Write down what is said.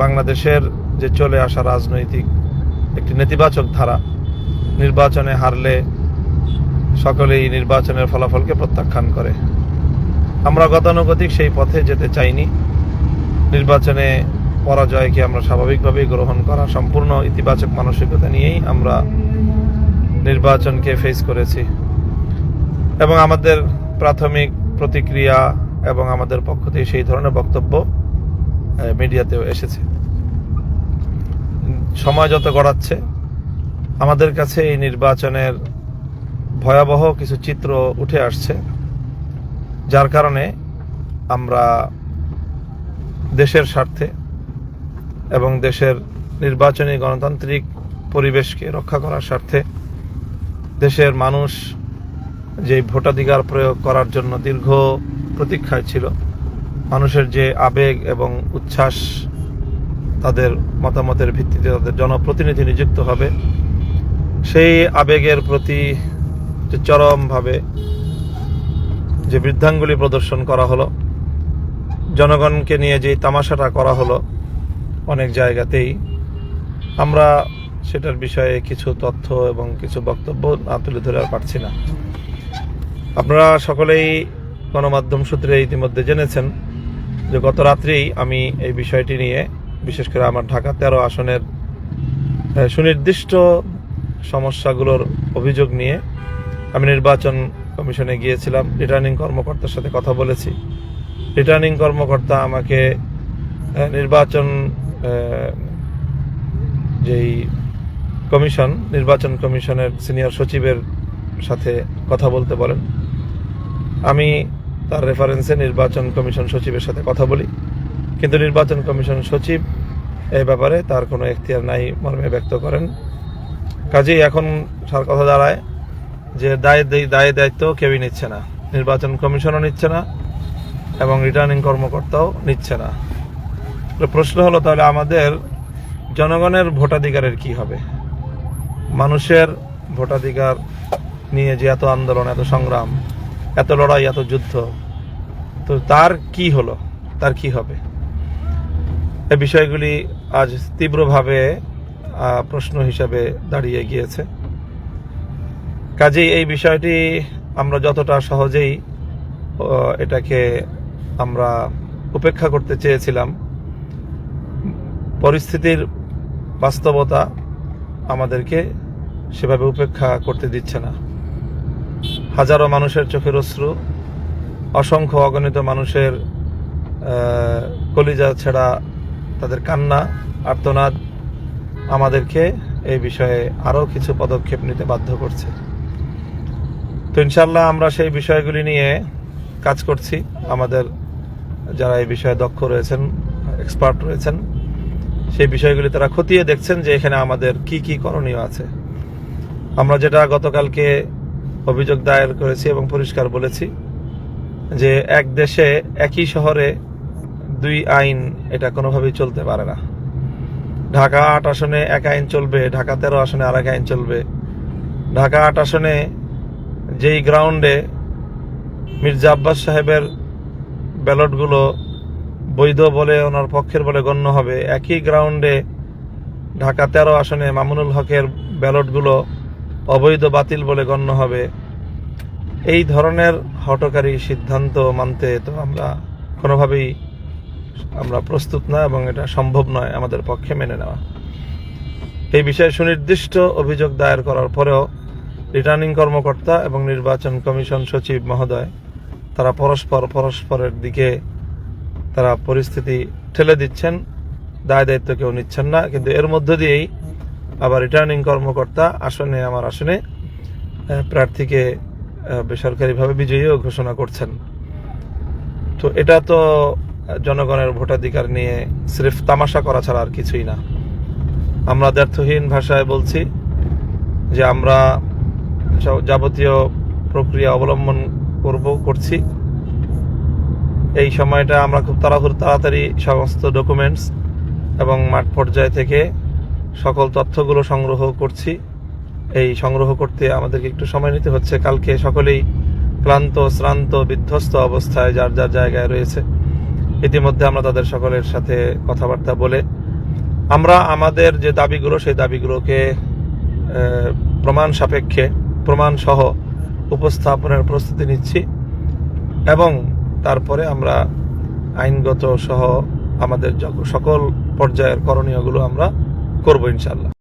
বাংলাদেশের যে চলে আসা রাজনৈতিক একটি নেতিবাচক ধারা, নির্বাচনে হারলে সকলেই নির্বাচনের ফলাফলকে প্রত্যাখ্যান করে। আমরা গতানুগতিক সেই পথে যেতে চাইনি। নির্বাচনে পরাজয়কে আমরা স্বাভাবিকভাবেই গ্রহণ করা, সম্পূর্ণ ইতিবাচক মানসিকতা নিয়েই আমরা নির্বাচনকে ফেস করেছি এবং আমাদের প্রাথমিক প্রতিক্রিয়া এবং আমাদের পক্ষ থেকে সেই ধরনের বক্তব্য মিডিয়াতেও এসেছে। সময় যত গড়াচ্ছে আমাদের কাছে এই নির্বাচনের ভয়াবহ কিছু চিত্র উঠে আসছে, যার কারণে আমরা দেশের স্বার্থে এবং দেশের নির্বাচনী গণতান্ত্রিক পরিবেশকে রক্ষা করার স্বার্থে দেশের মানুষ যে ভোটাধিকার প্রয়োগ করার জন্য দীর্ঘ প্রতীক্ষায় ছিল, মানুষের যে আবেগ এবং উচ্ছ্বাস, তাদের মতামতের ভিত্তিতে তাদের জনপ্রতিনিধি নিযুক্ত হবে, সেই আবেগের প্রতি যে চরমভাবে যে বৃদ্ধাঙ্গুলি প্রদর্শন করা হলো, জনগণকে নিয়ে যে তামাশাটা করা হলো অনেক জায়গাতেই, আমরা সেটার বিষয়ে কিছু তথ্য এবং কিছু বক্তব্য না তুলে ধরে আর পারছি না। আপনারা সকলেই গণমাধ্যম সূত্রে ইতিমধ্যে জেনেছেন যে গত রাত্রেই আমি এই বিষয়টি নিয়ে, বিশেষ করে আমার ঢাকা 13 আসনের সুনির্দিষ্ট সমস্যাগুলোর অভিযোগ নিয়ে আমি নির্বাচন কমিশনে গিয়েছিলাম। রিটার্নিং কর্মকর্তার সাথে কথা বলেছি। রিটার্নিং কর্মকর্তা আমাকে নির্বাচন যেই নির্বাচন কমিশনের সিনিয়র সচিবের সাথে কথা বলতে বলেন। আমি তার রেফারেন্সে নির্বাচন কমিশন সচিবের সাথে কথা বলি, কিন্তু নির্বাচন কমিশন সচিব এই ব্যাপারে তার কোনো এখতিয়ার নাই মর্মে ব্যক্ত করেন। কাজেই এখন সার কথা দাঁড়ায় যে দায় দায়িত্ব কেউই নিচ্ছে না, নির্বাচন কমিশনও নিচ্ছে না এবং রিটার্নিং কর্মকর্তাও নিচ্ছে না। প্রশ্ন হলো, তাহলে আমাদের জনগণের ভোটাধিকারের কি হবে? মানুষের ভোটাধিকার নিয়ে যে এত আন্দোলন, এত সংগ্রাম, এত লড়াই, এত যুদ্ধ, তো তার কি হলো, তার কি হবে? এই বিষয়গুলি আজ তীব্রভাবে প্রশ্ন হিসাবে দাঁড়িয়ে গিয়েছে। কাজেই এই বিষয়টি আমরা যতটা সহজেই এটাকে আমরা উপেক্ষা করতে চেয়েছিলাম, পরিস্থিতির বাস্তবতা আমাদেরকে সেভাবে উপেক্ষা করতে দিচ্ছে না। হাজারো মানুষের চোখের অশ্রু, অসংখ্য অগণিত মানুষের কলিজা ছেঁড়া তাদের কান্না, আর্তনাদ আমাদেরকে এই বিষয়ে আরও কিছু পদক্ষেপ নিতে বাধ্য করছে। তো ইনশাল্লাহ আমরা সেই বিষয়গুলি নিয়ে কাজ করছি। আমাদের যারা এই বিষয়ে দক্ষ রয়েছেন, এক্সপার্ট রয়েছেন, সেই বিষয়গুলি তারা খতিয়ে দেখছেন যে এখানে আমাদের কি কি করণীয় আছে। আমরা যেটা গতকালকে অভিযোগ দায়ের করেছি এবং পরিষ্কার বলেছি যে এক দেশে একই শহরে দুই আইন, এটা কোনোভাবেই চলতে পারে না। ঢাকা 8 আসনে এক আইন চলবে, ঢাকা 13 আসনে আর এক আইন চলবে। ঢাকা 8 আসনে যেই গ্রাউন্ডে মির্জা আব্বাস সাহেবের ব্যালটগুলো বৈধ বলে, ওনার পক্ষের বলে গণ্য হবে, একই গ্রাউন্ডে ঢাকা 13 আসনে মামুনুল হকের ব্যালটগুলো অবৈধ, বাতিল বলে গণ্য হবে। এই ধরনের হঠকারী সিদ্ধান্ত মানতে তো আমরা কোনোভাবেই প্রস্তুত না এবং এটা সম্ভব নয় আমাদের পক্ষে মেনে নেওয়া। এই বিষয়ে সুনির্দিষ্ট অভিযোগ দায়ের করার পরেও রিটার্নিং কর্মকর্তা এবং নির্বাচন কমিশন সচিব মহোদয় তারা পরস্পরের দিকে তারা পরিস্থিতি ঠেলে দিচ্ছেন, দায় দায়িত্ব কেউ নিচ্ছেন না। কিন্তু এর মধ্য দিয়েই আবার রিটার্নিং কর্মকর্তা আমার আসনে প্রার্থীকে বেসরকারিভাবে বিজয়ীও ঘোষণা করছেন। তো এটা তো জনগণের ভোটাধিকার নিয়ে সির্ফ তামাশা করা ছাড়া আর কিছুই না। আমরা দ্ব্যর্থহীন ভাষায় বলছি যে আমরা যাবতীয় প্রক্রিয়া অবলম্বন করছি। এই সময়টা আমরা খুব তাড়াতাড়ি সমস্ত ডকুমেন্টস এবং মাঠ পর্যায় থেকে সকল তথ্যগুলো সংগ্রহ করছি। এই সংগ্রহ করতে আমাদেরকে একটু সময় নিতে হচ্ছে। কালকে সকলেই ক্লান্ত, শ্রান্ত, বিধ্বস্ত অবস্থায় যার যার জায়গায় রয়েছে। ইতিমধ্যে আমরা তাদের সকলের সাথে কথাবার্তা বলে আমরা আমাদের যে দাবিগুলো সেই দাবিগুলোকে প্রমাণ সাপেক্ষে প্রমাণ সহ উপস্থাপনের প্রস্তুতি নিচ্ছি এবং তারপরে আমরা আইনগত সহ আমাদের সকল পর্যায়ের করণীয়গুলো আমরা করব ইনশাআল্লাহ।